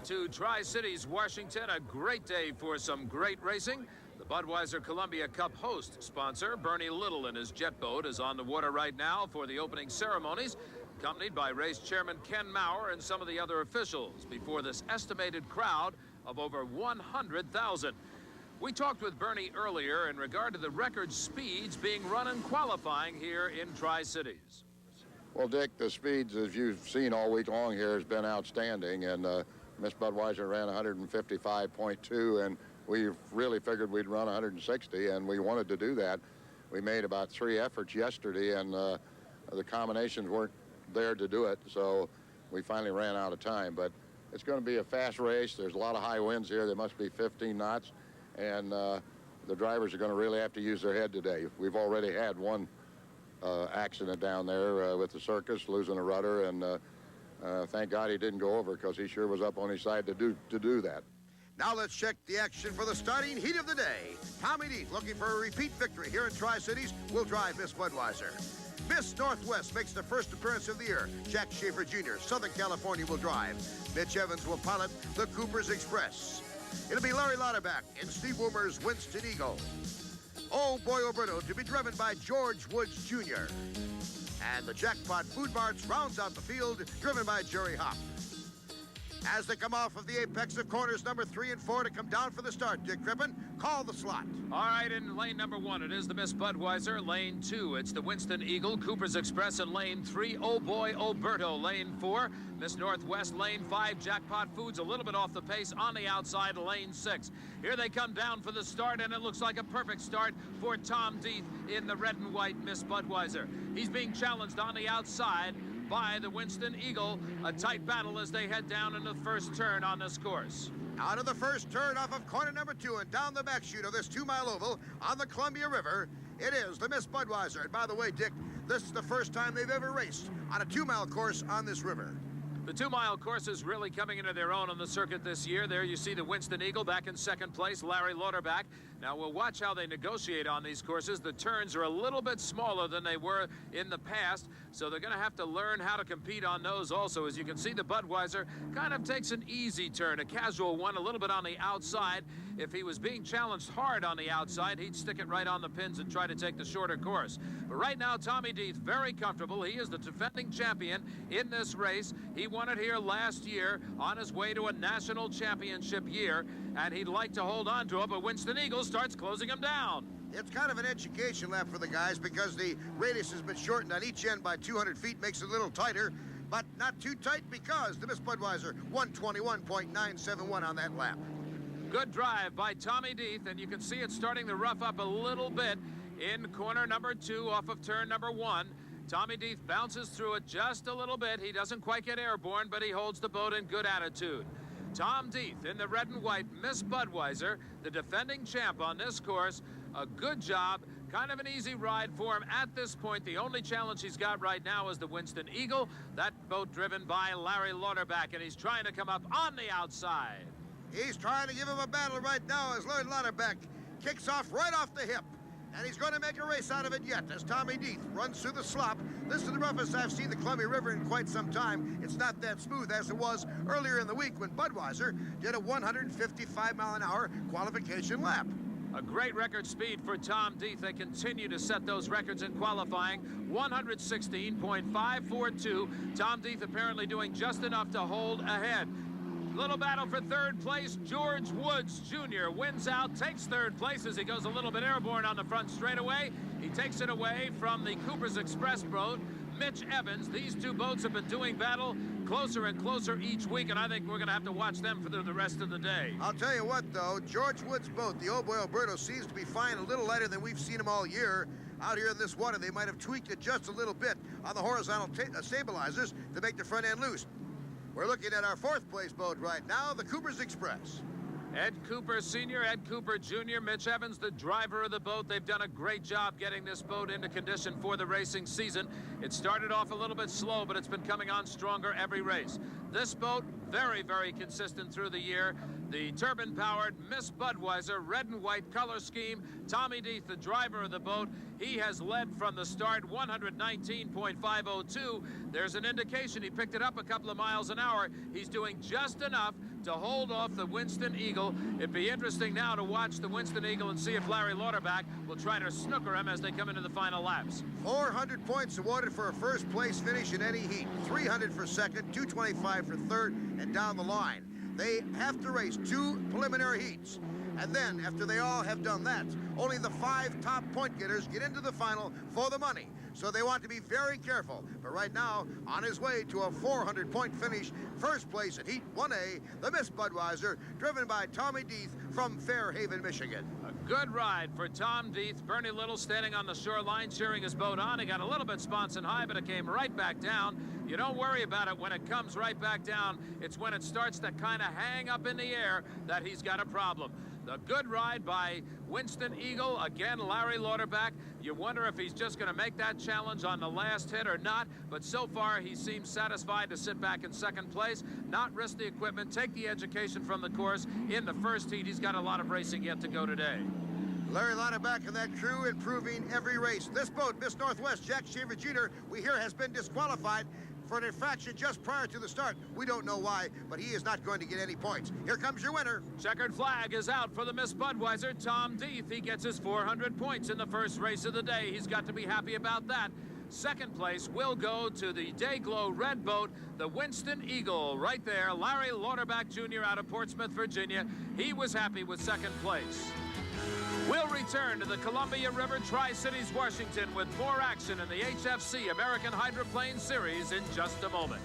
To Tri-Cities, Washington, a great day for some great racing. The Budweiser Columbia Cup host sponsor, Bernie Little, and his jet boat is on the water right now for the opening ceremonies, accompanied by race chairman Ken Maurer and some of the other officials before this estimated crowd of over 100,000. We talked with Bernie earlier in regard to the record speeds being run in qualifying here in Tri-Cities. Well, Dick, the speeds, as you've seen all week long here, has been outstanding, and Miss Budweiser ran 155.2, and we really figured we'd run 160, and we wanted to do that. We made about 3 efforts yesterday, and the combinations weren't there to do it, so we finally ran out of time. But it's going to be a fast race. There's a lot of high winds here. There must be 15 knots, and the drivers are going to really have to use their head today. We've already had one accident down there with the circus, losing a rudder, and thank God he didn't go over, because he sure was up on his side to do that. Now let's check the action for the starting heat of the day. Tommy Deeth, looking for a repeat victory here in Tri-Cities, will drive Miss Budweiser. Miss Northwest makes the first appearance of the year. Jack Schaefer Jr., Southern California, will drive. Mitch Evans will pilot the Cooper's Express. It'll be Larry Lauterbach in Steve Woomer's Winston Eagle. Oh Boy Oberto to be driven by George Woods Jr. And the Jackpot Food Marts rounds out the field, driven by Jerry Hopp. As they come off of the apex of corners number 3 and 4 to come down for the start, Dick Crippen, call the slot. All right, in lane number 1, it is the Miss Budweiser. Lane 2, it's the Winston Eagle, Cooper's Express. In lane 3, Oh Boy Oberto. Lane 4, Miss Northwest. Lane 5, Jackpot Foods, a little bit off the pace on the outside. Lane 6. Here they come down for the start, and it looks like a perfect start for Tom Deeth in the red and white Miss Budweiser. He's being challenged on the outside by the Winston Eagle. A tight battle as they head down into the first turn on this course. Out of the first turn off of corner number 2 and down the back chute of this 2-mile oval on the Columbia River, it is the Miss Budweiser. And by the way, Dick, this is the first time they've ever raced on a 2-mile course on this river. The 2-mile course is really coming into their own on the circuit this year. There you see the Winston Eagle back in second place, Larry Lauterbach. Now we'll watch how they negotiate on these courses. The turns are a little bit smaller than they were in the past, so they're going to have to learn how to compete on those also. As you can see, the Budweiser kind of takes an easy turn, a casual one, a little bit on the outside. If he was being challenged hard on the outside, he'd stick it right on the pins and try to take the shorter course. But right now, Tommy Deeth, very comfortable. He is the defending champion in this race. He won it here last year on his way to a national championship year, and he'd like to hold on to it, but Winston Eagle starts closing him down. It's kind of an education lap for the guys, because the radius has been shortened on each end by 200 feet, makes it a little tighter, but not too tight, because the Miss Budweiser 121.971 on that lap. Good drive by Tommy Deeth, and you can see it starting to rough up a little bit in corner number 2 off of turn number 1. Tommy Deeth bounces through it just a little bit. He doesn't quite get airborne, but he holds the boat in good attitude. Tom Deeth in the red and white Miss Budweiser, the defending champ on this course. A good job, kind of an easy ride for him at this point. The only challenge he's got right now is the Winston Eagle, that boat driven by Larry Lauterbach, and he's trying to come up on the outside. He's trying to give him a battle right now as Larry Lauterbach kicks off right off the hip. And he's going to make a race out of it yet as Tommy Deeth runs through the slop. This is the roughest I've seen the Columbia River in quite some time. It's not that smooth as it was earlier in the week when Budweiser did a 155-mile-an-hour qualification lap. A great record speed for Tom Deeth. They continue to set those records in qualifying. 116.542. Tom Deeth apparently doing just enough to hold ahead. Little battle for third place. George Woods Jr. wins out, takes third place as he goes a little bit airborne on the front straightaway. He takes it away from the Cooper's Express boat, Mitch Evans. These two boats have been doing battle closer and closer each week, and I think we're going to have to watch them for the rest of the day. I'll tell you what, though, George Woods' boat, the Oh Boy Oberto, seems to be flying a little lighter than we've seen him all year. Out here in this water, they might have tweaked it just a little bit on the horizontal stabilizers to make the front end loose. We're looking at our 4th place boat right now, the Cooper's Express. Ed Cooper Sr., Ed Cooper Jr., Mitch Evans, the driver of the boat. They've done a great job getting this boat into condition for the racing season. It started off a little bit slow, but it's been coming on stronger every race. This boat, very, very consistent through the year. The turbine-powered Miss Budweiser red and white color scheme. Tommy Deeth, the driver of the boat, he has led from the start 119.502. There's an indication he picked it up a couple of miles an hour. He's doing just enough to hold off the Winston Eagle. It'd be interesting now to watch the Winston Eagle and see if Larry Lauterbach will try to snooker him as they come into the final laps. 400 points awarded for a first place finish in any heat. 300 for second, 225 for third, and down the line. They have to race 2 preliminary heats. And then, after they all have done that, only the 5 top point getters get into the final for the money. So they want to be very careful. But right now, on his way to a 400-point finish, first place in Heat 1A, the Miss Budweiser, driven by Tommy Deeth from Fairhaven, Michigan. A good ride for Tom Deeth. Bernie Little standing on the shoreline, cheering his boat on. He got a little bit sponson high, but it came right back down. You don't worry about it when it comes right back down. It's when it starts to kind of hang up in the air that he's got a problem. The good ride by Winston Eagle. Again, Larry Lauterbach. You wonder if he's just going to make that challenge on the last hit or not. But so far, he seems satisfied to sit back in second place, not risk the equipment, take the education from the course. In the first heat, he's got a lot of racing yet to go today. Larry Lauterbach and that crew improving every race. This boat, Miss Northwest, Jack Schaefer Jr., we hear has been disqualified for an infraction just prior to the start. We don't know why, but he is not going to get any points. Here comes your winner. Checkered flag is out for the Miss Budweiser. Tom Deeth, he gets his 400 points in the first race of the day. He's got to be happy about that. Second place will go to the Dayglow red boat, the Winston Eagle. Right there, Larry Lauterbach Jr. out of Portsmouth, Virginia. He was happy with second place. We'll return to the Columbia River Tri-Cities, Washington with more action in the HFC American Hydroplane Series in just a moment.